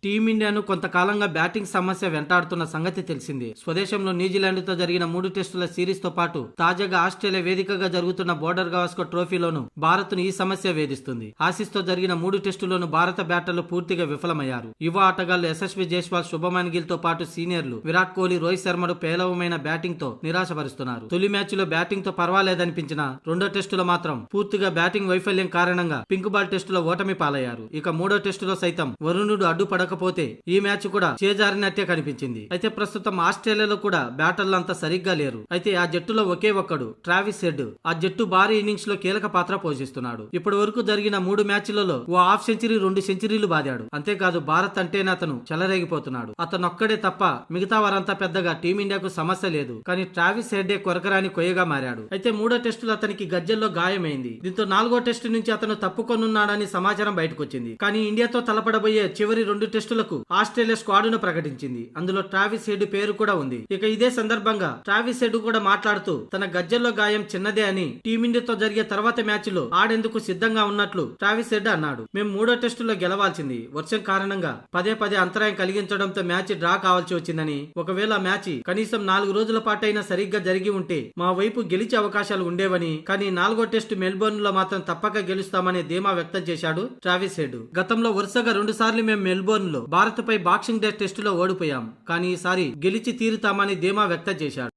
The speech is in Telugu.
టీమిండియాను కొంతకాలంగా బ్యాటింగ్ సమస్య వెంటాడుతున్న సంగతి తెలిసిందే. స్వదేశంలో న్యూజిలాండ్తో జరిగిన 3 టెస్టుల సిరీస్ తో పాటు తాజాగా ఆస్ట్రేలియా వేదికగా జరుగుతున్న బోర్డర్ గవాస్కర్ ట్రోఫీలోనూ భారత్ను ఈ సమస్య వేధిస్తుంది. ఆసీస్తో జరిగిన 3 టెస్టుల్లోనూ భారత బ్యాటర్లు పూర్తిగా విఫలమయ్యారు. యువ ఆటగాళ్లు యశస్వి జైస్వాల్, శుభమన్ గిల్ తో పాటు సీనియర్లు విరాట్ కోహ్లీ, రోహిత్ శర్మలు పేలవమైన బ్యాటింగ్ తో నిరాశపరుస్తున్నారు. తొలి మ్యాచ్ లో బ్యాటింగ్ తో పర్వాలేదనిపించినా రెండో టెస్టులో మాత్రం పూర్తిగా బ్యాటింగ్ వైఫల్యం కారణంగా పింక్ బాల్ టెస్టులో ఓటమి పాలయ్యారు. ఇక మూడో టెస్టులో సైతం వరుణుడు అడ్డుపడకపోతే ఈ మ్యాచ్ కూడా చేజారినట్టే కనిపించింది. అయితే ప్రస్తుతం ఆస్ట్రేలియాలో కూడా బ్యాటర్లు అంత సరిగ్గా లేరు. అయితే ఆ జట్టులో ఒకే ఒక్కడు ట్రావిస్ హెడ్ ఆ జట్టు భారీ ఇన్నింగ్స్ లో కీలక పాత్ర పోషిస్తున్నాడు. ఇప్పటి వరకు జరిగిన 3 మ్యాచ్లలో ఓ హాఫ్ సెంచరీ, 2 సెంచరీలు బాదాడు. అంతేకాదు భారత్ అంటేనే అతను చెలరేగిపోతున్నాడు. అతనొక్కడే తప్ప మిగతా వారంతా పెద్దగా టీమిండియాకు సమస్య లేదు. కానీ ట్రావిస్ హెడ్డే కొరకరాని కొయ్యగా మారాడు. అయితే మూడో టెస్టులో అతనికి గజ్జల్లో గాయమైంది. దీంతో 4గో టెస్టు నుంచి అతను తప్పుకొనున్నాడని సమాచారం బయటకొచ్చింది. కానీ ఇండియాతో తలపడబోయే చివరి 2 టెస్టులకు ఆస్ట్రేలియా స్క్వాడ్ను ప్రకటించింది. అందులో ట్రావిస్ హెడ్ పేరు కూడా ఉంది. ఇక ఇదే సందర్భంగా ట్రావిస్ హెడ్ కూడా మాట్లాడుతూ తన గజ్జల్లో గాయం చిన్నదే అని టీమిండియాతో జరిగే తర్వాత మ్యాచ్ లో ఆడేందుకు సిద్ధంగా ఉన్నట్లు ట్రావిస్ హెడ్ అన్నాడు. మేము 3వ టెస్టులో గెలవాల్సింది. వర్షం కారణంగా పదే అంతరాయం కలిగించడంతో మ్యాచ్ డ్రా కావాల్సి వచ్చిందని, ఒకవేళ మ్యాచ్ కనీసం 4 రోజుల పాటైనా సరిగ్గా జరిగి ఉంటే మా వైపు గెలిచే అవకాశాలు ఉండేవని, కానీ 4గో టెస్టు మెల్బోర్న్ లో మాత్రం తప్పక గెలుస్తామనే ధీమా వ్యక్తం చేశాడు ట్రావిస్ హెడ్. గతంలో వరుసగా 2 సార్లు మేము మెల్బోర్న్ లో భారత్ పై బాక్సింగ్ డే టెస్టులో ఓడిపోయాం. కానీ ఈసారి గెలిచి తీరుతామని ధీమా వ్యక్తం చేశాడు.